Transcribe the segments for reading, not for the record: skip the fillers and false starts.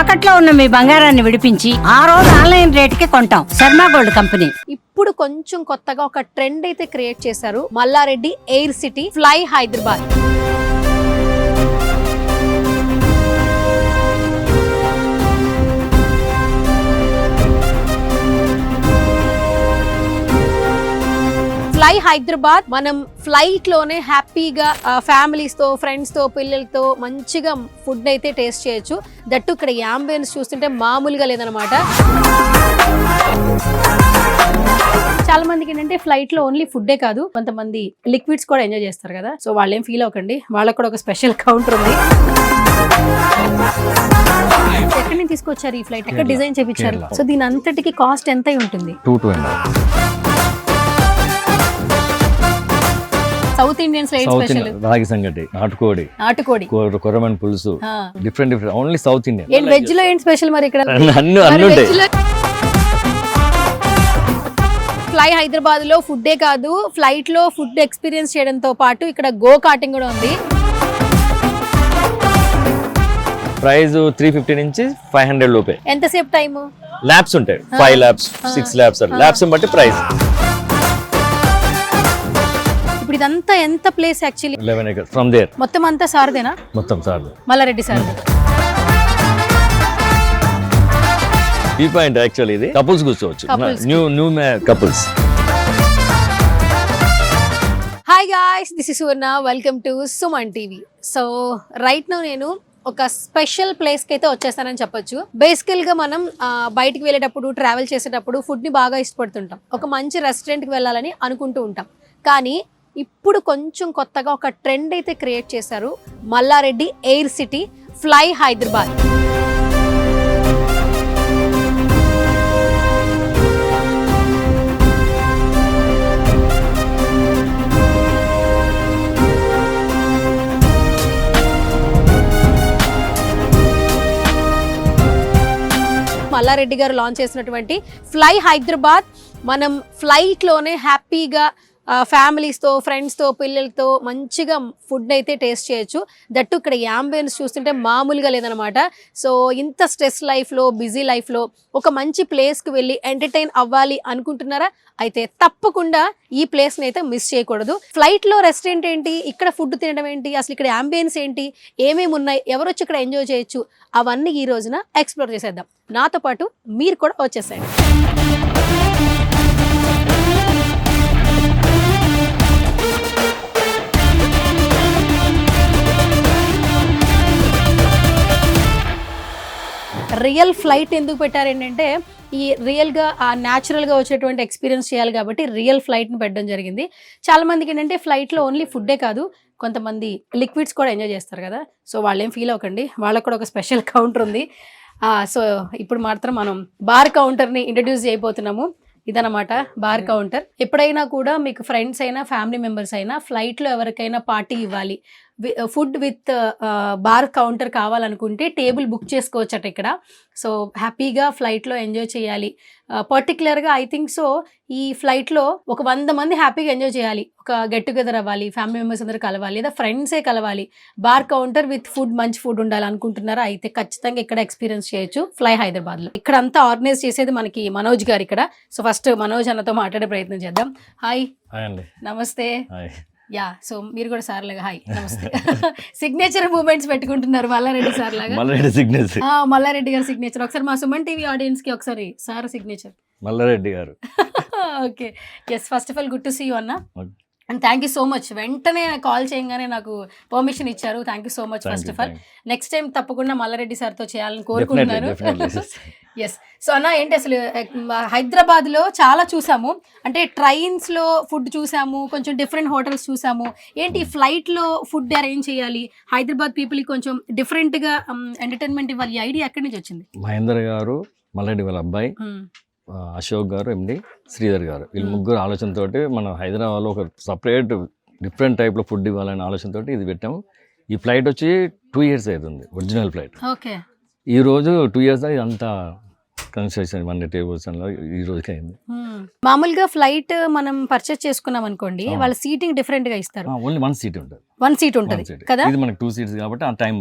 తాకట్లో ఉన్న మీ బంగారాన్ని విడిపించి ఆ రోజు ఆన్లైన్ రేటుకి కొంటాం. Sharma gold company. ఇప్పుడు కొంచెం కొత్తగా ఒక ట్రెండ్ అయితే క్రియేట్ చేశారు. Mallareddy air city fly Hyderabad. Fly Hyderabad. మనం ఫ్లైట్ లోనే హ్యాపీగా ఫ్యామిలీస్ తో, ఫ్రెండ్స్ తో, పిల్లలతో మంచిగా ఫుడ్ అయితే టేస్ట్ చేయొచ్చు. దట్టు ఇక్కడ యాంబియన్స్ చూస్తుంటే మామూలుగా లేదనమాట. చాలా మందికి ఏంటంటే ఫ్లైట్ లో ఓన్లీ ఫుడ్డే కాదు, కొంతమంది లిక్విడ్స్ కూడా ఎంజాయ్ చేస్తారు కదా. సో వాళ్ళేం ఫీల్ అవ్వకండి, వాళ్ళకి కూడా ఒక స్పెషల్ కౌంటర్ ఉంది. ఎక్కడి నుంచి తీసుకొచ్చారు ఈ ఫ్లైట్? ఎక్కడ డిజైన్ చేయించారు? సో దీని అంతటికి కాస్ట్ ఎంత ఉంటుంది? సౌత్ ఇండియన్ స్పెషల్ రాగి సంగటి, నాటుకోడి, కొరమన్ పులుసు, different only south Indian. Veg లో ఏంటి స్పెషల్ మరి ఇక్కడ? ఫ్లై హైదరాబాద్ లో ఫుడ్డే కాదు, ఫ్లైట్ లో ఫుడ్ ఎక్స్పీరియన్స్ చేయడంతో పాటు ఇక్కడ గో కార్టింగ్ కూడా ఉంది. ప్రైస్ 350 నుంచి 500 లోపే. ఎంతసేపు టైం? ల్యాబ్స్ ఉంటాయి, 5 ల్యాబ్స్, 6 ల్యాబ్స్, ల్యాబ్స్ బట్టి ప్రైస్. ఇప్పుడు ఇదంతా ఎంత place actually? 11 acres from there. మొత్తం అంతా సార్దేనా? మొత్తం సార్దే, మల్లారెడ్డి సార్. ఈ పాయింట్ యాక్చువల్లీ ఇది కపుల్స్ కూర్చోవచ్చు, new couples. Hi guys, this is Suvarna, welcome to Suman TV. So right now నేను ఒక స్పెషల్ ప్లేస్ కి అయితే వచ్చేస్తానని చెప్పొచ్చు. బేసికల్ గా మనం బయటికి వెళ్ళేటప్పుడు, ట్రావెల్ చేసేటప్పుడు ఫుడ్ ని బాగా ఇష్టపడుతుంటాం. ఒక మంచి రెస్టారెంట్ కి వెళ్ళాలని అనుకుంటూ ఉంటాం. కానీ ఇప్పుడు కొంచెం కొత్తగా ఒక ట్రెండ్ అయితే క్రియేట్ చేశారు. Mallareddy air city fly Hyderabad. Mallareddy గారు లాంచ్ చేసినటువంటి ఫ్లై హైదరాబాద్. మనం ఫ్లైట్ లోనే హ్యాపీగా ఫ్యామిలీస్తో, ఫ్రెండ్స్తో, పిల్లలతో మంచిగా ఫుడ్ అయితే టేస్ట్ చేయొచ్చు. దట్టు ఇక్కడ యాంబియన్స్ చూస్తుంటే మామూలుగా లేదనమాట. సో ఇంత స్ట్రెస్ లైఫ్లో, బిజీ లైఫ్లో ఒక మంచి ప్లేస్కి వెళ్ళి ఎంటర్టైన్ అవ్వాలి అనుకుంటున్నారా? అయితే తప్పకుండా ఈ ప్లేస్ని అయితే మిస్ చేయకూడదు. ఫ్లైట్లో రెస్టారెంట్ ఏంటి, ఇక్కడ ఫుడ్ తినడం ఏంటి, అసలు ఇక్కడ యాంబియన్స్ ఏంటి, ఏమేమి ఉన్నాయి, ఎవరు వచ్చి ఇక్కడ ఎంజాయ్ చేయొచ్చు, అవన్నీ ఈ రోజున ఎక్స్ప్లోర్ చేసేద్దాం. నాతో పాటు మీరు కూడా వచ్చేసేయండి. రియల్ ఫ్లైట్ ఎందుకు పెట్టారు ఏంటంటే, ఈ రియల్గా న్యాచురల్గా వచ్చేటువంటి ఎక్స్పీరియన్స్ చేయాలి కాబట్టి రియల్ ఫ్లైట్ని పెట్టడం జరిగింది. చాలా మందికి ఏంటంటే ఫ్లైట్లో ఓన్లీ ఫుడ్డే కాదు, కొంతమంది లిక్విడ్స్ కూడా ఎంజాయ్ చేస్తారు కదా. సో వాళ్ళేం ఫీల్ అవ్వకండి, వాళ్ళకి కూడా ఒక స్పెషల్ కౌంటర్ ఉంది. సో ఇప్పుడు మాత్రం మనం బార్ కౌంటర్ని ఇంట్రడ్యూస్ చేయబోతున్నాము. ఇదనమాట బార్ కౌంటర్. ఎప్పుడైనా కూడా మీకు ఫ్రెండ్స్ అయినా, ఫ్యామిలీ మెంబర్స్ అయినా ఫ్లైట్లో ఎవరికైనా పార్టీ ఇవ్వాలి, ఫుడ్ విత్ బార్ కౌంటర్ కావాలనుకుంటే టేబుల్ బుక్ చేసుకోవచ్చట ఇక్కడ. సో హ్యాపీగా ఫ్లైట్లో ఎంజాయ్ చేయాలి. పర్టికులర్గా ఐ థింక్ సో ఈ ఫ్లైట్లో ఒక 100 మంది హ్యాపీగా ఎంజాయ్ చేయాలి, ఒక గెట్ టుగెదర్ అవ్వాలి, ఫ్యామిలీ మెంబర్స్ అందరూ కలవాలి, లేదా ఫ్రెండ్సే కలవాలి, బార్ కౌంటర్ విత్ ఫుడ్, మంచి ఫుడ్ ఉండాలి అనుకుంటున్నారా? అయితే ఖచ్చితంగా ఇక్కడ ఎక్స్పీరియన్స్ చేయొచ్చు ఫ్లై హైదరాబాద్లో. ఇక్కడ అంతా ఆర్గనైజ్ చేసేది మనకి మనోజ్ గారు ఇక్కడ. సో ఫస్ట్ మనోజ్ అన్నతో మాట్లాడే ప్రయత్నం చేద్దాం. హాయ్ అండి. నమస్తే. యా, సో మీరు కూడా సార్ లాగా హాయ్ నమస్తే. సిగ్నేచర్ మూమెంట్స్ పెట్టుకుంటున్నారు మల్లారెడ్డి సార్ లాగా. మల్లారెడ్డి గారు సిగ్నేచర్. ఒకసారి మా సుమన్ టీవీ ఆడియన్స్ కి ఒకసారి sir signature. Mallareddy garu. Okay, yes, first of all good to see you అన్న. And thank you so much. వెంటనే కాల్ చేయగానే నాకు పర్మిషన్ ఇచ్చారు. Thank you so much. First of all next time తప్పకుండా మల్లారెడ్డి సార్తో చేయాలని కోరుకుంటున్నాను. ఎస్. సో అన్న, ఏంటి అసలు హైదరాబాద్లో చాలా చూసాము, అంటే ట్రైన్స్లో ఫుడ్ చూసాము, కొంచెం డిఫరెంట్ హోటల్స్ చూసాము. ఏంటి ఫ్లైట్లో ఫుడ్ అరేంజ్ చేయాలి, హైదరాబాద్ పీపుల్కి కొంచెం డిఫరెంట్గా ఎంటర్టైన్మెంట్ ఇవ్వాలి, ఈ ఐడియా ఎక్కడి నుంచి వచ్చింది? మహేందర్ గారు, మల్లారెడ్డి వాళ్ళ అబ్బాయి అశోక్ గారు, ఎండి శ్రీధర్ గారు, వీళ్ళు ముగ్గురు ఆలోచనతోటి మనం హైదరాబాద్లో ఒక సపరేట్ డిఫరెంట్ టైప్లో ఫుడ్ ఇవ్వాలనే ఆలోచనతో ఇది పెట్టాము. ఈ ఫ్లైట్ వచ్చి 2 years అవుతుంది, ఒరిజినల్ ఫ్లైట్. ఓకే. ఈ రోజు 2 years అంతా కన్స్ట్రక్షన్ 100 tables లో ఈ రోజుకి అయింది. మామూలుగా ఫ్లైట్ మనం పర్చేస్ చేసుకున్నాం అనుకోండి, వాళ్ళ సీటింగ్ డిఫరెంట్ గా ఇస్తారు. ఓన్లీ 1 seat ఉంటుంది. 1 seat ఉంటుంది కదా. ఇది మనకి 2 seats కాబట్టి ఆ టైం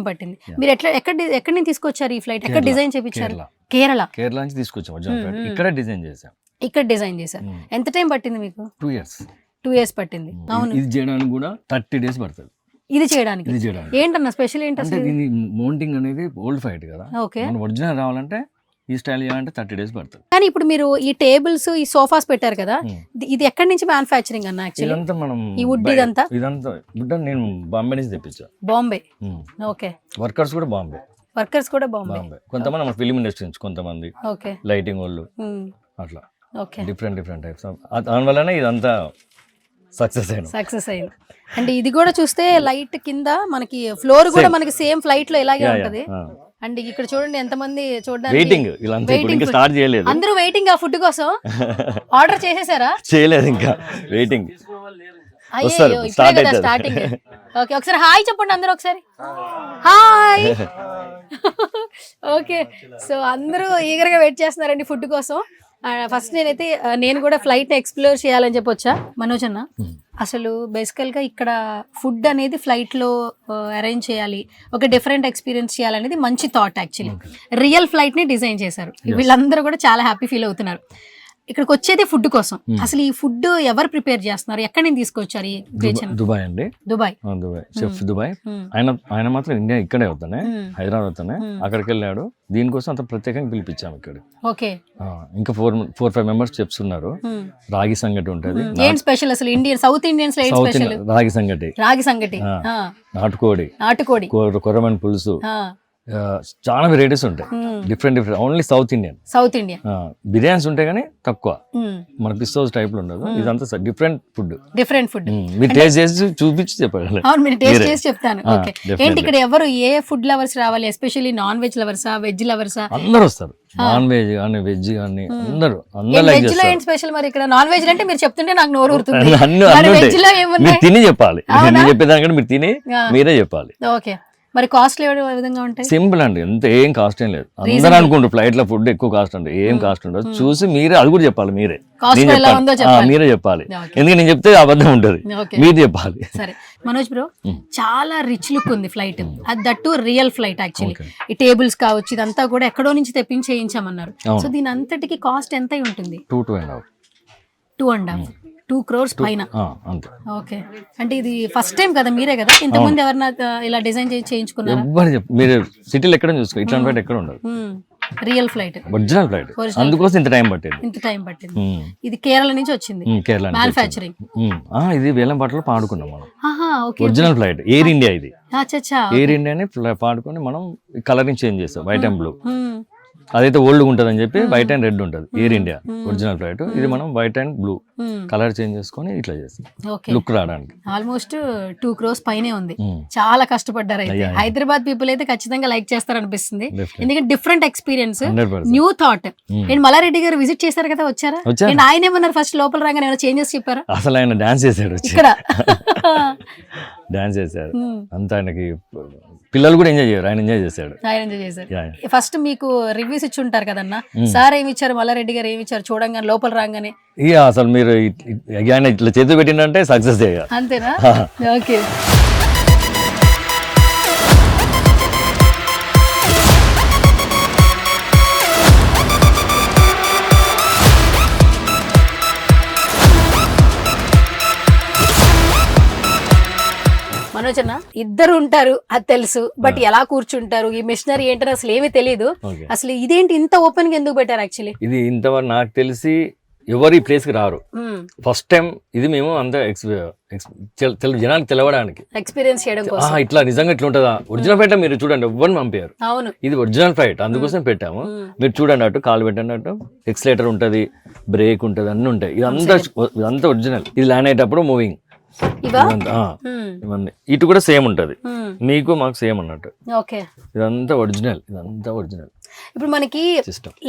పట్టింది. మీరు ఎక్కడి నుంచి తీసుకొచ్చారు ఈ ఫ్లైట్? ఎక్కడ డిజైన్ చేయించారు? కేరళ నుంచి తీసుకొచ్చాం. ఇక్కడ డిజైన్ చేసాం. ఇక్కడ డిజైన్ చేశారు. ఎంత టైం పట్టింది మీకు? 2 years. 2 years పట్టింది. అవును. ఇది చేయడానికి కూడా 30 days పడుతుంది. ఇది చేయడానికి ఏంటన్నా స్పెషల్ ఏంటి అసలు? దీని మౌంటింగ్ అనేది ఓల్డ్ ఫ్లైట్ కదా, ఓకే. మన ఒరిజినల్ రావాలంటే ఈ స్టైల్ చేయాలంటే 30 days పడుతుంది. కానీ ఇప్పుడు మీరు ఈ టేబుల్స్, ఈ సోఫాస్ పెట్టారు కదా, ఇది ఎక్కడి నుంచి మ్యానుఫ్యాక్చరింగ్ అన్న? యాక్చువల్లీ ఇదంతా మనం ఈ వుడ్ ఇదంతా వుడ్ నేను బాంబే నుంచి తెప్పించా. బాంబే. ఓకే. వర్కర్స్ కూడా బాంబే. కొంతమంది మన ఫిలిం ఇండస్ట్రీ నుంచి, కొంతమంది లైటింగ్ వాళ్ళు, అట్లా డిఫరెంట్ టైప్స్. దానివల్లనే ఇదంతా సక్సెస్ అయింది. అంటే ఇది కూడా చూస్తే లైట్ కింద మనకి ఫ్లోర్ కూడా మనకి సేమ్ ఫ్లైట్ లో ఇలాగే ఉంటది. అండ్ ఇక్కడ చూడండి ఎంతమంది చూడడానికి స్టార్ట్ చేయలేదు, అందరూ వెయిటింగ్ ఆ ఫుడ్ కోసం. ఆర్డర్ చేసేసారా? చేయలేదు, ఇంకా వెయిటింగ్. స్టార్టింగ్. ఓకే, ఒకసారి హాయ్ చెప్పండి అందరూ, ఒకసారి హాయ్. ఓకే, సో అందరూ ఈగర్ గా వెయిట్ చేస్తున్నారండి ఫుడ్ కోసం. ఫస్ట్ నేను కూడా ఫ్లైట్ ఎక్స్ప్లోర్ చేయాలని చెప్పొచ్చా మనోజ్ అన్న? అసలు బేసికల్ గా ఇక్కడ ఫుడ్ అనేది ఫ్లైట్ లో అరేంజ్ చేయాలి, ఒక డిఫరెంట్ ఎక్స్పీరియన్స్ చేయాలనేది మంచి థాట్. యాక్చువల్లీ రియల్ ఫ్లైట్ ని డిజైన్ చేశారు. వీళ్ళందరూ కూడా చాలా హ్యాపీ ఫీల్ అవుతున్నారు. ఇక్కడికి వచ్చేది ఫుడ్ కోసం. అసలు ఈ ఫుడ్ ఎవరు ప్రిపేర్ చేస్తున్నారు? ఎక్కడి నుంచి తీసుకొచ్చారు? దుబాయ్ అండి. Dubai chef Dubai. ఆయన మాత్రం ఇండియా ఇక్కడే అవుతానే, హైదరాబాద్ అవుతానే. అక్కడికి వెళ్ళాడు. దీనికోసం అంత ప్రత్యేకంగా పిలిపించాము ఇక్కడ. ఓకే. ఇంకా 4-5 members చెప్స్ ఉన్నారు. రాగి సంగటి ఉంటది. ఏం స్పెషల్ అసలు ఇండియన్, సౌత్ ఇండియన్స్ లో ఏం స్పెషల్? రాగి సంగటి, నాటుకోడి, కొరమన్ పులుసు, చాలా వెరైటీస్ ఉంటాయి. Different only south Indian biryanis ఉంటాయి కానీ తక్కువ. మన పిస్ హౌస్ టైప్ లో ఉండదు. ఇదంతా డిఫరెంట్ ఫుడ్. మీరు టేస్ట్ చేసి చూపించి చెప్పాలి. చెప్తాను. ఏంటి ఇక్కడ ఎవరు ఏ ఫుడ్ లవర్స్ రావాలి? ఎస్పెషల్లీ నాన్ వెజ్ లవర్సా, వెజ్ లవర్సా? అందరూ వస్తారు. నాన్ వెజ్ కానీ వెజ్ కానీ అందరూ వెజ్ లో ఏంటి స్పెషల్ మరి ఇక్కడ? నాన్ వెజ్ అంటే మీరు చెప్తుంటే నాకు నోరు ఊరుతుంది. వెజ్ లో మీరు తిని చెప్పాలి. నేను చెప్పేదానికంటే మీరు తిని మీరే చెప్పాలి. ఓకే. మరి కాస్ట్ ఏ విధంగా ఉంటాయి? సింపుల్ అండి, ఎంత ఏం కాస్ట్ ఏం లేదు. అందరూ అనుకుంటారు ఫ్లైట్ లో ఫుడ్ ఎక్కువ కాస్ట్ అంటే, ఏం కాస్ట్ ఉండదు. చూసి మీరే అది కూడా చెప్పాలి. మీరే చెప్పాలి. ఎందుకంటే నేను చెప్తే అబద్ధం ఉంటుంది, మీరు చెప్పాలి. సరే మనోజ్ బ్రో, చాలా రిచ్ లుక్ ఉంది ఫ్లైట్. అది దట్టు రియల్ ఫ్లైట్. యాక్చువల్లీ ఈ టేబుల్స్ కావచ్చు, ఇదంతా కూడా ఎక్కడో నుంచి తెప్పించి చేయించామన్నారు. సో దీని అంతటికి కాస్ట్ ఎంత ఉంటుంది? 2.5 crores పైన. ఓకే. అంటే ఇది ఫస్ట్ టైం కదా, మీరే కదా? ఇంతకుముందు ఎవరన్నా ఇలా డిజైన్ చేయించుకున్నారా? మీరు సిటీలో ఎక్కడ చూసుకో, ఇట్లాంటి ఫ్లైట్ ఎక్కడ ఉండదు. Real flight, original flight. అందుకోసం ఇంత టైం పట్టింది. ఇది కేరళ నుంచి వచ్చింది, కేరళ మ్యానుఫ్యాక్చరింగ్. ఇది వేలంపాటలో పాడుకున్నాం మనం. Original flight air India. ఇది ఎయిర్ ఇండియాని పాడుకొని మనం కలరింగ్ చేంజ్ చేస్తాం, వైట్ అండ్ బ్లూ. అదైతే ఓల్డ్ ఉంటుంది అని చెప్పి వైట్ అండ్ రెడ్ ఉంటుంది. Air India original flight. ఇది మనం white and blue colour change చేసుకొని ఇట్లా చేస్తాం లుక్ రావడానికి. ఆల్మోస్ట్ 2 crores పైనే ఉంది. చాలా కష్టపడ్డారు. అయితే హైదరాబాద్ పీపుల్ అయితే ఖచ్చితంగా లైక్ చేస్తారు అనిపిస్తుంది. ఎందుకంటే డిఫరెంట్ ఎక్స్పీరియన్స్, న్యూ థాట్. నేను మల్లారెడ్డి గారు విజిట్ చేశారు కదా, వచ్చారా? ఆయన ఏమన్నారు ఫస్ట్ లోపల రాగానే? ఏమైనా చేంజెస్ చెప్పారా? అసలు ఆయన డాన్స్ చేశాడు ఇక్కడ. డాన్స్ చేశారు అంతా. ఆయనకి పిల్లలు కూడా ఎంజాయ్ చేశారు, ఆయన ఎంజాయ్ చేశాడు. ఫస్ట్ మీకు రివ్యూస్ ఇచ్చి ఉంటారు కదన్నా, సార్ ఏమి ఇచ్చారు, మల్లారెడ్డి గారు ఏమి ఇచ్చారు చూడంగానే, లోపల రాగానే? ఇక అసలు మీరు ఆయన ఇట్లా చేతి పెట్టిందంటే సక్సెస్ చేయాలి, అంతేనా? ఓకే. మనోజ్ అన్న, ఇద్దరు ఉంటారు అది తెలుసు, బట్ ఎలా కూర్చుంటారు, ఈ మిషనరీ ఏంటని అసలు ఏమీ తెలియదు. అసలు ఇదేంటి ఇంత ఓపెన్ గా ఎందుకు పెట్టారు? యాక్చువల్లీ ఇది ఇంతవరకు నాకు తెలిసి ఎవరు ఈ ప్లేస్ కి రారు. ఫస్ట్ టైం ఇది మేము అంత జనానికి తెలవడానికి, ఎక్స్పీరియన్స్ చేయడం కోసం. ఇట్లా నిజంగా ఇట్లా ఉంటుందా? ఒరిజినల్ ఫ్లైట్ మీరు చూడండి, ఎవరిని పంపారు. అవును, ఇది ఒరిజినల్ ఫ్లైట్, అందుకోసం పెట్టాము. మీరు చూడండి, అటు కాలు పెట్టినట్టు ఎక్సిలేటర్ ఉంటది, బ్రేక్ ఉంటది, అన్ని ఉంటాయి. ఇదంతా ఒరిజినల్. ఇది ల్యాండ్ అయ్యేటప్పుడు మూవింగ్. ఇటు కూడా సేమ్ ఉంటది, మీకు మాకు సేమ్ అన్నట్టు. ఇదంతా ఒరిజినల్. ఇప్పుడు మనకి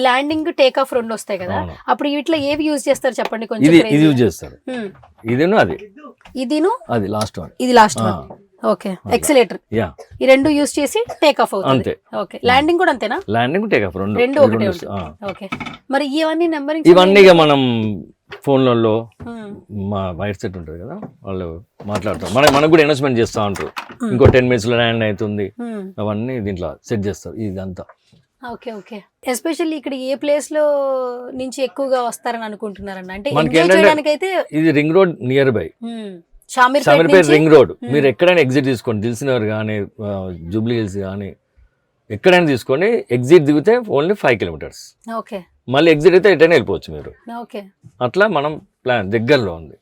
ల్యాండింగ్ టేక్ ఆఫ్ రెండు వస్తాయి కదా, అప్పుడు వీటిలో ఏవి యూజ్ చేస్తారు చెప్పండి కొంచెం. ఇది యూజ్ చేస్తారు. ఇదిను అది ఇదిను అది లాస్ట్ వన్. ఇది last one. Okay accelerator yeah ఈ రెండు యూస్ చేసి టేక్ ఆఫ్ అవుతుంది అంతే. ఓకే ల్యాండింగ్ కూడా అంతేనా ల్యాండింగ్ టేక్ ఆఫ్ రెండు ఒకటే ఉంటుంది ఓకే మరి ఇవన్నీ నెంబరింగ్ ఇవన్నీ ఇక మనం ఫోన్లలో మా వైర్ సెట్ ఉంటుంది కదా వాళ్ళు మాట్లాడతారు మనకు కూడా ఇన్వెస్ట్మెంట్ చేస్తూ ఉంటారు ఇంకో 10 minutes లో ల్యాండ్ అవుతుంది అవన్నీ దీంట్లో సెట్ చేస్తారు ఇదంతా. ఓకే ఓకే ఎస్పెషల్లీ ఇక్కడ ఏ ప్లేస్ లో నుంచి ఎక్కువగా వస్తారని అనుకుంటున్నారన్న అంటే మనకి ఎంజాయ్ ఏంటంటే చేయడానికైతే ఇది ring road near by Shamirpet Shamirpet నుంచి రింగ్ రోడ్. మీరు ఎక్కడైనా ఎగ్జిట్ తీసుకోండి, దిల్సుఖ్నగర్ కానీ జూబ్లీ హిల్స్ కానీ ఎక్కడైనా తీసుకొని ఎగ్జిట్ దిగితే ఓన్లీ 5 kilometers. ఓకే మళ్ళీ ఎగ్జిట్ అయితే ఎటైనా వెళ్ళిపోవచ్చు మీరు. ఓకే అట్లా మనం ప్లాన్ దగ్గరలో ఉంది.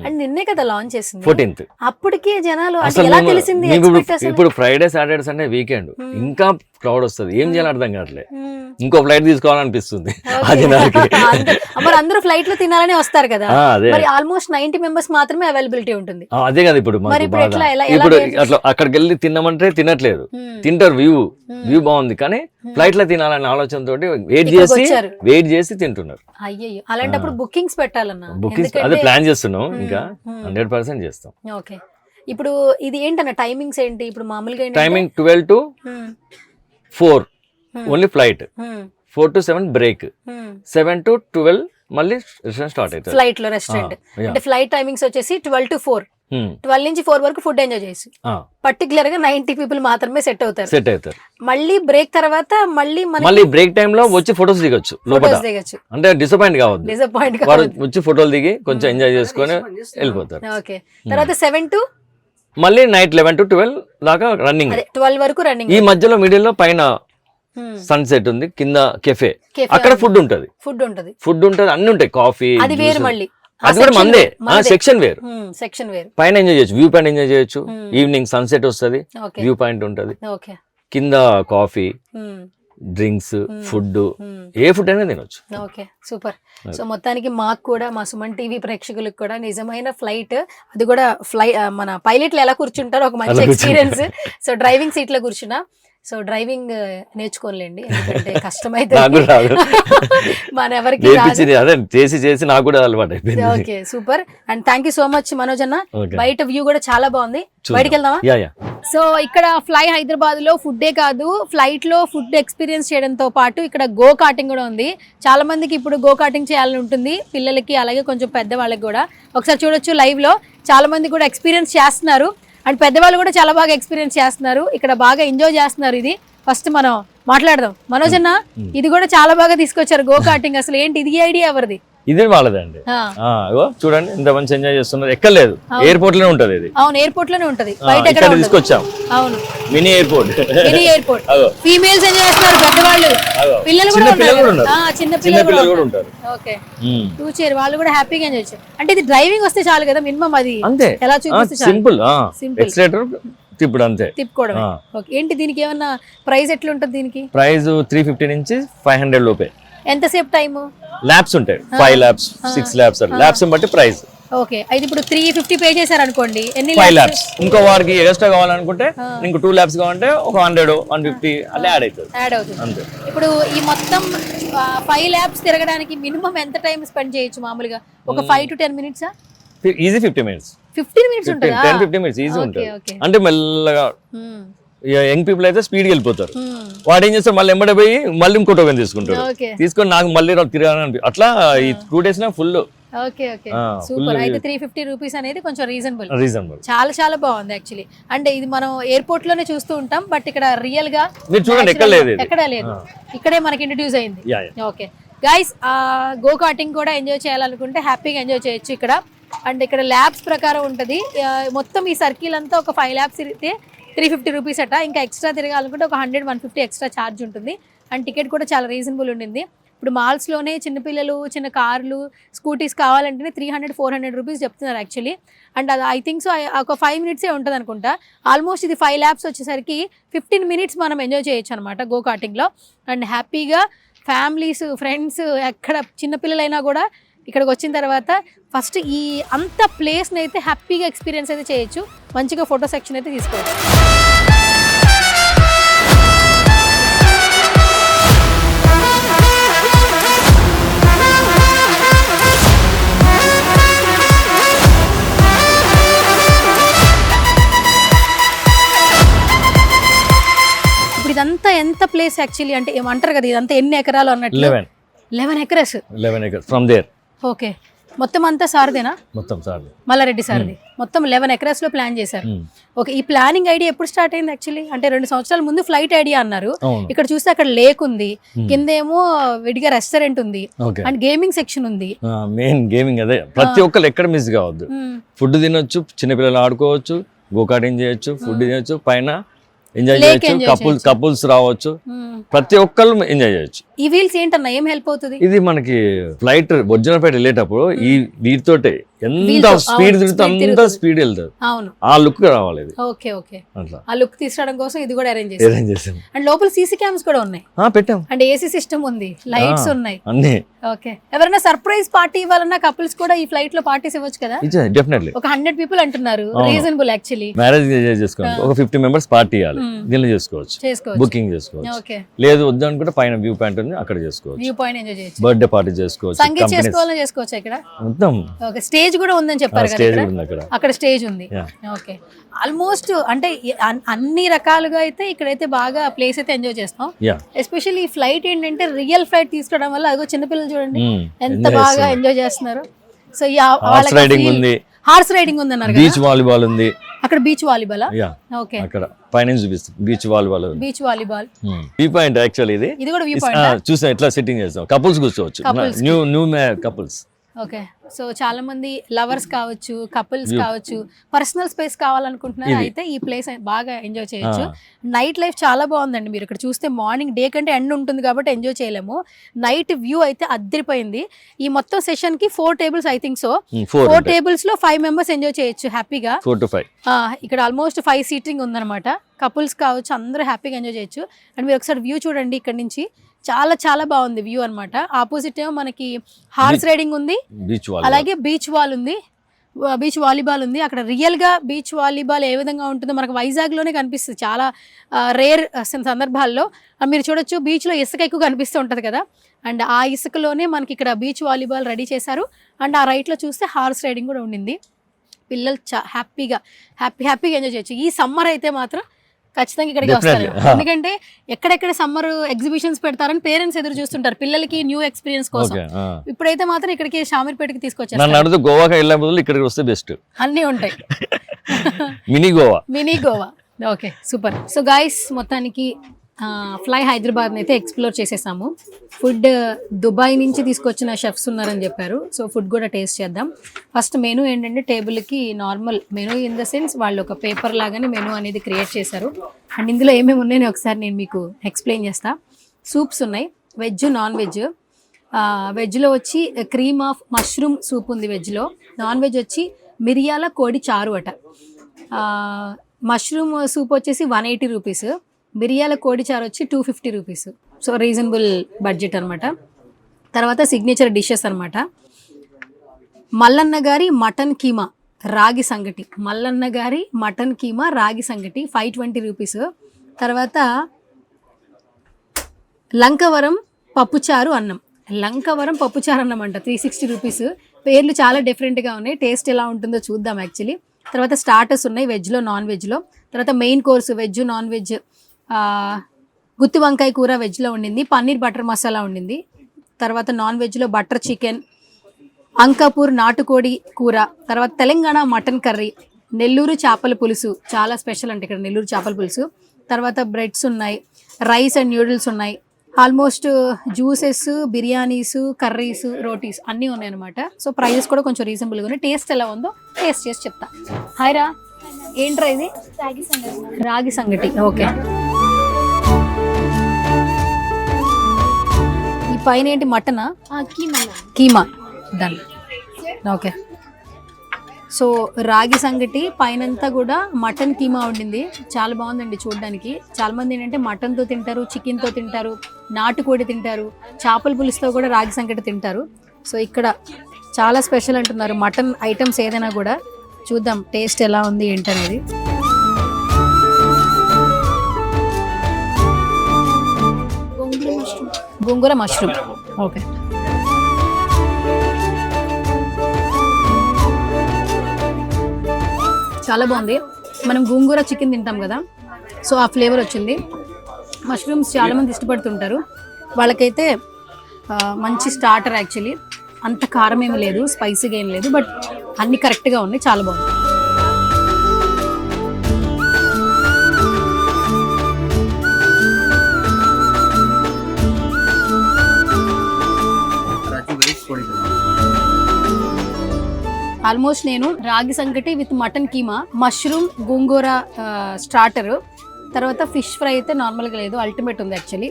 అండ్ నిన్నే కదా లాంచ్ చేసింది 14th. అప్పటికే జనాలు అంటే అసలు ఎలా మేము- తెలిసింది మీకు expect అసలు? ఇప్పుడు ఫ్రైడే సాటర్డే సండే వీకెండ్ ఇంకా క్రౌడ్ వస్తుంది, ఏం చేయాలి అర్థం కావట్లే. మ్మ్. ఇంకో ఫ్లైట్ తీసుకోవాలనిపిస్తుంది Okay. అది నాకు. మరి అందరూ ఫ్లైట్ లో తినాలని వస్తారు కదా అదే మరి ఆల్మోస్ట్ 90 members మాత్రమే అవైలబిలిటీ ఉంటుంది అదే కదా ఇప్పుడు మరి మాకు ఇప్పుడు బాధ. ఎట్లా? ఎలా ఇప్పుడు చేయాలి? అట్లా అక్కడికి వెళ్ళి తిన్నామంటే తినట్లేదు, మ్మ్. తింటారు. వ్యూ బాగుంది కానీ ఫ్లైట్ లో తినాలనే ఆలోచనతో వెయిట్ ఇక్కడికి చేసి వచ్చారు. తింటున్నారు. అయ్యయ్యో అలాంటప్పుడు బుకింగ్స్ పెట్టాలన్నా బుకింగ్స్ అదే ప్లాన్ చేస్తున్నాం, ఇంకా 100% చేస్తాం. ఓకే ఇప్పుడు ఇది ఏంటన్న టైమింగ్స్ ఏంటి ఇప్పుడు మామూలుగా timing 12 to 4 only flight, 4 to 7 break, 7 to 12 మళ్ళీ స్టార్ట్ అవుతుంది ఫ్లైట్ లో రెస్టారెంట్ అంటే ఫ్లైట్ టైమింగ్స్ వచ్చేసి 12 to 4 12 నుంచి 4 వరకు ఫుడ్ ఎంజాయ్ చేసి పర్టికులర్ గా 90 people మాత్రమే సెట్ అవుతారు. మళ్ళీ బ్రేక్ తర్వాత మళ్ళీ బ్రేక్ టైమ్ లో వచ్చి ఫొటోస్ దిగొచ్చు లోపల, దిగచ్చు అంటే డిసప్పాయింట్ కావద్దు. డిసప్పాయింట్ వారు వచ్చి ఫోటోలు దిగి కొంచెం ఎంజాయ్ చేసుకొని వెళ్ళిపోతారు. ఓకే తర్వాత 7 to మళ్ళీ నైట్ 11 to 12 దాకా రన్నింగ్. అదే 12 వరకు రన్నింగ్. ఈ మధ్యలో మిడిల్ లో పైన సన్సెట్ ఉంది, కింద కెఫే, అక్కడ ఫుడ్ ఉంటది అన్ని ఉంటాయి, కాఫీ అది వేరు మళ్ళీ అది కూడా మందే సెక్షన్ వేరు. సెక్షన్ వేరు పైన ఎంజాయ్ చేయొచ్చు, వ్యూ పాయింట్ ఎంజాయ్ చేయొచ్చు. ఈవినింగ్ సన్సెట్ వస్తుంది, వ్యూ పాయింట్ ఉంటది, కింద కాఫీ, డ్రింక్స్, ఫుడ్, ఏ ఫుడ్ అయినా తినొచ్చు. Okay super. సో మొత్తానికి మాకు కూడా మా సుమన్ టీవీ ప్రేక్షకులకు కూడా నిజమైన ఫ్లైట్, అది కూడా మన పైలట్లు ఎలా కూర్చుంటారో ఒక మంచి ఎక్స్పీరియన్స్. సో డ్రైవింగ్ సీట్ లో కూర్చున్నా, సో డ్రైవింగ్ నేర్చుకోలేండి ఎందుకంటే కష్టమైతే మన ఎవరికి చేసి నాకు కూడా అలవాటు అయిపోయింది. Okay super and thank you so much Manoj అన్న. బయట వ్యూ కూడా చాలా బాగుంది, బయటికి వెళ్దామా? సో ఇక్కడ ఫ్లై హైదరాబాద్ లో ఫుడ్డే కాదు, ఫ్లైట్ లో ఫుడ్ ఎక్స్పీరియన్స్ చేయడంతో పాటు ఇక్కడ గో కార్టింగ్ కూడా ఉంది. చాలా మందికి ఇప్పుడు గో కార్టింగ్ చేయాలని ఉంటుంది, పిల్లలకి అలాగే కొంచెం పెద్దవాళ్ళకి కూడా. ఒకసారి చూడొచ్చు లైవ్ లో చాలా మంది కూడా ఎక్స్పీరియన్స్ చేస్తున్నారు అండ్ పెద్దవాళ్ళు కూడా చాలా బాగా ఎక్స్పీరియన్స్ చేస్తున్నారు, ఇక్కడ బాగా ఎంజాయ్ చేస్తున్నారు. ఇది ఫస్ట్ మనం మాట్లాడదాం. మనోజ్ అన్న ఇది కూడా చాలా బాగా తీసుకొచ్చారు గో కార్టింగ్, అసలు ఏంటి ఇది ఐడియా ఎవరిది? ఇది వాళ్ళదండి. చూడండి ఎంత మంచి ఎంజాయ్ చేస్తున్నారు, ఎక్కర్లేదు, ఎయిర్పోర్ట్ లోనే ఉంటది ఇది. అవును ఎయిర్పోర్ట్ లోనే ఉంటది, బయట ఎక్కడ తీసుకొచ్చాం. అవును మినీ ఎయిర్పోర్ట్, ఫీమేల్స్ ఎంజాయ్ చేస్తున్నారు, పెద్దవాళ్ళు, పిల్లలు కూడా ఉన్నారు, చిన్న పిల్లలు కూడా ఉంటారు. ఓకే టూ చైర్ వాళ్ళు కూడా హ్యాపీగా ఎంజాయ్ చేస్తారు. అంటే ఇది డ్రైవింగ్ వస్తే చాలు కదా మినిమం, అది అంతే ఎలా చూపిస్తే సింపుల్ ఎక్సలేటర్ తిప్పుడు అంతే తిప్పుకోవడం. ఓకే ఏంటి దీనికి ఏమన్నా ప్రైస్ ఎట్లా ఉంటుంది? దీనికి ప్రైస్ 350 నుంచి 500 లోపే. ఎంతసేపు టైము? ల్యాబ్స్ ఉంటాయి, 5 laps 6 laps ల్యాబ్స్ బట్టి ప్రైస్. ఓకే అయితే ఇప్పుడు 350 పే చేశారు అనుకోండి, ఎన్ని 5 laps. ఇంకో వారికి ఎక్స్ట్రా కావాలనుకుంటే ఇంకో 2 laps కావాలంటే ఒక 100 150 అలా యాడ్ అవుతుంది అంతే. ఇప్పుడు ఈ మొత్తం 5 laps తిరగడానికి మినిమం ఎంత టైం స్పెండ్ చేయొచ్చు మామూలుగా? ఒక 5 to 10 minutes? Easy 15 minutes. 15 minutes ఉంటుందా? 10-15 minutes ఈజీ ఉంటుంది. అంటే మెల్లగా యంగ్ పీపుల్ అయితే స్పీడ్ వెళ్ళిపోతారు, వాడు ఏం చేస్తారు మళ్ళీ ఎంబడే పోయి మళ్ళీ ఇంకో టోకెన్ తీసుకుంటారు, తీసుకొని నాకు మళ్ళీ తిరగాలని. అట్లా ఈ 2 days full. Okay okay super. అయితే 350 రూపీస్ అనేది కొంచెం రీజనబుల్. చాలా చాలా బాగుంది యాక్చువల్లీ. అంటే ఇది మనం ఎయిర్పోర్ట్ లోనే చూస్తూ ఉంటాం, బట్ ఇక్కడ రియల్ గా మీరు చూడండి ఎక్కడ లేదు, ఇక్కడే మనకి ఇంట్రడ్యూస్ అయింది. ఓకే గైస్ గో కార్టింగ్ కూడా ఎంజాయ్ చేయాలనుకుంటే హ్యాపీగా ఎంజాయ్ చేయొచ్చు ఇక్కడ. అండ్ ఇక్కడ ల్యాబ్స్ ప్రకారం ఉంటుంది, మొత్తం ఈ సర్కిల్ అంతా ఒక 5 laps తిరిగితే 350 రూపీస్ అట. ఇంకా ఎక్స్ట్రా తిరగాలనుకుంటే ఒక 100-150 ఎక్స్ట్రా ఛార్జ్ ఉంటుంది. అండ్ టికెట్ కూడా చాలా రీజనబుల్ ఉండింది. ఇప్పుడు మాల్స్లోనే చిన్నపిల్లలు చిన్న కార్లు స్కూటీస్ కావాలంటేనే 300-400 రూపీస్ చెప్తున్నారు యాక్చువల్లీ. అండ్ అది ఐ థింక్ సో ఒక 5 minutes ఉంటుంది అనుకుంటా. ఆల్మోస్ట్ ఇది 5 laps వచ్చేసరికి 15 minutes మనం ఎంజాయ్ చేయొచ్చు అనమాట గో కార్టింగ్లో. అండ్ హ్యాపీగా ఫ్యామిలీస్ ఫ్రెండ్స్ ఎక్కడ చిన్నపిల్లలైనా కూడా ఇక్కడికి వచ్చిన తర్వాత ఫస్ట్ ఈ అంత ప్లేస్ని అయితే హ్యాపీగా ఎక్స్పీరియన్స్ అయితే చేయొచ్చు, మంచిగా ఫోటో సెక్షన్ అయితే తీసుకోవచ్చు. ప్లేస్ యాక్చువల్లీ అంటే ఏమంటారు కదా ఇదంతా ఎన్ని ఎకరాలు అన్నట్లు 11 acres 11 acres from there. Okay, మొత్తం అంతా సార్దేనా? మొత్తం సార్ మల్లారెడ్డి సార్ది. మొత్తం 11 ఎకరస్ లో ప్లాన్ చేశారు. ఓకే, ఈ ప్లానింగ్ ఐడియా ఎప్పుడు స్టార్ట్ అయింది యాక్చువల్లీ? అంటే 2 సంవత్సరాల ముందు ఫ్లైట్ ఐడియా అన్నారు. ఇక్కడ చూస్తే అక్కడ లేక్ ఉంది, కింద ఏమో విడిగా రెస్టారెంట్ ఉంది అండ్ గేమింగ్ సెక్షన్ ఉంది. మెయిన్ గేమింగ్ అదే, ప్రతి ఒక్కరు ఎక్కడ మిస్ కావద్దు. ఫుడ్ తినొచ్చు, చిన్నపిల్లలు ఆడుకోవచ్చు, గోకాటింగ్ చేయొచ్చు, ఫుడ్ తినొచ్చు, పైన ఎంజాయ్ చేయొచ్చు, కపుల్స్ రావచ్చు, ప్రతి ఒక్కళ్ళు ఎంజాయ్ చేయొచ్చు. ఈ వీల్స్ ఏంటన్నా ఏం హెల్ప్ అవుతుంది? ఇది మనకి ఫ్లైట్ ఒరిజినల్ ఫ్లైట్ వెళ్ళేటప్పుడు ఈ వీటితోటే ఎంత స్పీడ్ తిరుగుతుంది, అంత స్పీడ్ వెళ్తుంది. అవును, ఆ లుక్ రావాలి ఇది. ఓకే ఓకే, అట్లా ఆ లుక్ తీసుకురావడం కోసం ఇది కూడా అరేంజ్ చేసాం. అండ్ లోపల సీసీ క్యామ్స్ కూడా ఉన్నాయి, పెట్టాం. అండ్ ఏసీ సిస్టమ్ ఉంది, లైట్స్ ఉన్నాయి అన్ని. ఓకే, ఎవరైనా సర్ప్రైజ్ పార్టీ ఇవ్వాలన్నా కపుల్స్ కూడా ఈ ఫ్లైట్ లో పార్టీస్ ఇవ్వచ్చు కదా? డెఫినెట్లీ. ఒక 100 people అంటున్నారు, రీజనబుల్ యాక్చువల్లీ. మ్యారేజ్ చేసుకోండి, ఒక 50 members పార్టీ ఇవ్వాలి, దీనిలో చేసుకోవచ్చు, బుకింగ్ చేసుకోవచ్చు. ఓకే, లేదు వద్దు అనుకుంటే పైన వ్యూ పాయింట్ ఉంది, అక్కడ చేసుకోవచ్చు. వ్యూ పాయింట్ ఎంజాయ్ చేయొచ్చు, బర్త్డే పార్టీ చేసుకోవచ్చు, సంగీత్ చేసుకోవాలని చేసుకోవచ్చు ఇక్కడ. మొత్తం ఓకే, స్టేజ్ కూడా ఉందని చెప్పారు స్టేజ్ కదా, ఉంది అక్కడ. అక్కడ స్టేజ్ ఉంది. ఓకే, ఆల్మోస్ట్ అంటే అన్ని రకాలుగా అయితే ఇక్కడైతే బాగా ప్లేస్ అయితే ఎంజాయ్ చేస్తాం. ఎస్పెషల్లీ ఈ ఫ్లైట్ ఏంటంటే రియల్ ఫ్లైట్ తీసుకోవడం వల్ల అదిగో చిన్నపిల్లలు చూడండి ఎంత బాగా ఎంజాయ్ చేస్తున్నారు. సో హార్స్ రైడింగ్ ఉంది, హార్స్ రైడింగ్ ఉంది అన్నారు, బీచ్ వాలీబాల్ ఉంది అక్కడ. బీచ్ వాలీబాల్, ఓకే, అక్కడ పైన చూపిస్తుంది beach volleyball. Beach volleyball view point actually ఇది కూడా వ్యూ పాయింట్. చూసా ఎట్లా సెట్టింగ్ చేస్తాం, కపుల్స్ కూర్చోవచ్చు, న్యూ కపుల్స్. ఓకే, సో చాలా మంది లవర్స్ కావచ్చు, కపుల్స్ కావచ్చు, పర్సనల్ స్పేస్ కావాలనుకుంటున్నారు, అయితే ఈ ప్లేస్ బాగా ఎంజాయ్ చేయొచ్చు. నైట్ లైఫ్ చాలా బాగుందండి. మీరు ఇక్కడ చూస్తే మార్నింగ్ డే కంటే ఎండ్ ఉంటుంది కాబట్టి ఎంజాయ్ చేయలేము. నైట్ వ్యూ అయితే అద్దరిపోయింది. ఈ మొత్తం సెషన్ కి 4 tables I think so. 4 tables లో 5 members ఎంజాయ్ చేయొచ్చు హ్యాపీగా. 4 to 5. ఇక్కడ ఆల్మోస్ట్ 5 seating ఉందన్నమాట. కపుల్స్ కావచ్చు, అందరూ హ్యాపీగా ఎంజాయ్ చేయొచ్చు. అండ్ మీరు ఒకసారి వ్యూ చూడండి, ఇక్కడ నుంచి చాలా చాలా బాగుంది వ్యూ అన్నమాట. ఆపోజిట్ ఏమో మనకి హార్స్ రైడింగ్ ఉంది, అలాగే బీచ్ వాలీబాల్ ఉంది. అక్కడ రియల్ గా బీచ్ వాలీబాల్ ఏ విధంగా ఉంటుందో మనకు వైజాగ్ లోనే కనిపిస్తుంది చాలా రేర్ సందర్భాల్లో. మీరు చూడొచ్చు, బీచ్ లో ఇసుక ఎక్కువ కనిపిస్తూ ఉంటది కదా, అండ్ ఆ ఇసుకలోనే మనకి ఇక్కడ బీచ్ వాలీబాల్ రెడీ చేశారు. అండ్ ఆ రైట్ లో చూస్తే హార్స్ రైడింగ్ కూడా ఉండింది. పిల్లలు హ్యాపీగా ఎంజాయ్ చేయొచ్చు. ఈ సమ్మర్ అయితే మాత్రం ఖచ్చితంగా ఇక్కడికి వస్తారు, ఎందుకంటే ఎక్కడెక్కడ సమ్మర్ ఎగ్జిబిషన్స్ పెడతారని పేరెంట్స్ ఎదురు చూస్తుంటారు పిల్లలకి న్యూ ఎక్స్పీరియన్స్ కోసం. ఇప్పుడైతే మాత్రం ఇక్కడికి షామీర్పేటకి తీసుకొచ్చారు. గోవాకి వెళ్ళే బదులు ఇక్కడికి వస్తే బెస్ట్, అన్నీ ఉంటాయి. Mini Goa. Okay, super. So guys, మొత్తానికి ఫ్లై హైదరాబాద్ అయితే ఎక్స్ప్లోర్ చేసేసాము. ఫుడ్ దుబాయ్ నుంచి తీసుకొచ్చిన షెఫ్స్ ఉన్నారని చెప్పారు, సో ఫుడ్ కూడా టేస్ట్ చేద్దాం. ఫస్ట్ మెనూ ఏంటంటే టేబుల్కి normal menu in the sense వాళ్ళు ఒక పేపర్ లాగానే మెనూ అనేది క్రియేట్ చేశారు. అండ్ ఇందులో ఏమేమి ఉన్నాయో ఒకసారి నేను మీకు ఎక్స్ప్లెయిన్ చేస్తా. సూప్స్ ఉన్నాయి, వెజ్, నాన్ వెజ్. వెజ్లో వచ్చి క్రీమ్ ఆఫ్ మష్రూమ్ సూప్ ఉంది వెజ్లో. నాన్ వెజ్ వచ్చి మిరియాల కోడి చారు అట. మష్రూమ్ సూప్ వచ్చేసి 180 రూపీస్, మిరియాల కోడి చారు వచ్చి 250 రూపీస్. సో రీజనబుల్ బడ్జెట్ అనమాట. తర్వాత సిగ్నేచర్ డిషెస్ అనమాట. మల్లన్న గారి మటన్ కీమా రాగి సంగటి, 520 రూపీస్. తర్వాత లంకవరం పప్పుచారు అన్నం అంట 360 రూపీస్. పేర్లు చాలా డిఫరెంట్గా ఉన్నాయి, టేస్ట్ ఎలా ఉంటుందో చూద్దాం యాక్చువల్లీ. తర్వాత స్టార్టర్స్ ఉన్నాయి వెజ్లో, నాన్ వెజ్లో. తర్వాత main course veg, non veg. గుత్తి వంకాయ కూర వెజ్లో ఉండింది, పన్నీర్ బటర్ మసాలా ఉండింది. తర్వాత నాన్ వెజ్లో బటర్ చికెన్, అంకాపూర్ నాటుకోడి కూర, తర్వాత తెలంగాణ మటన్ కర్రీ, నెల్లూరు చేపల పులుసు చాలా స్పెషల్ అంటే ఇక్కడ నెల్లూరు చేపల పులుసు. తర్వాత బ్రెడ్స్ ఉన్నాయి, రైస్ అండ్ న్యూడిల్స్ ఉన్నాయి. Almost juices, biryanis, curries, rotis అన్నీ ఉన్నాయన్నమాట. సో ప్రైజెస్ కూడా కొంచెం రీజనబుల్గా ఉన్నాయి. టేస్ట్ ఎలా ఉందో టేస్ట్ చేసి చెప్తా. హాయ్ రా, ఏంట్రా ఇది? రాగి సంగటి. ఓకే, ఈ పైన ఏంటి మటనా? కీమా డన్. ఓకే, సో రాగి సంగటి పైనంతా కూడా మటన్ కీమా ఉండింది, చాలా బాగుందండి చూడడానికి. చాలా మంది ఏంటంటే మటన్తో తింటారు, చికెన్తో తింటారు, నాటుకోడి తింటారు, చేపల పులుసుతో కూడా రాగి సంగటి తింటారు. సో ఇక్కడ చాలా స్పెషల్ అంటున్నారు మటన్ ఐటమ్స్ ఏదైనా కూడా. చూద్దాం టేస్ట్ ఎలా ఉంది ఏంటనేది. గోంగూర మష్రూమ్. ఓకే, చాలా బాగుంది. మనం గోంగూర చికెన్ తింటాం కదా, సో ఆ ఫ్లేవర్ వచ్చింది. మష్రూమ్స్ చాలా మంది ఇష్టపడుతుంటారు. వాళ్ళకైతే మంచి స్టార్టర్ యాక్చువల్లీ. అంత కారం ఏమి లేదు, స్పైసీగా ఏం లేదు, బట్ అన్ని కరెక్ట్గా ఉన్నాయి, చాలా బాగుంది. ఆల్మోస్ట్ నేను రాగి సంకటి with mutton keema, mushroom gongura starter, తర్వాత ఫిష్ ఫ్రై అయితే నార్మల్గా లేదు, అల్టిమేట్ ఉంది యాక్చువల్లీ.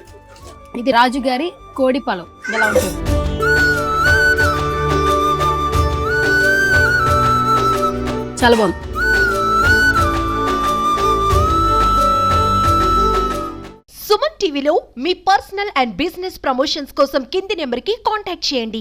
ఇది రాజు గారి కోడి పలం ఎలా ఉంటుంది. చాలా బాగుంది. సుమన్ టీవీలో మీ పర్సనల్ అండ్ బిజినెస్ ప్రమోషన్స్ కోసం కింది నెంబర్కి కాంటాక్ట్ చేయండి.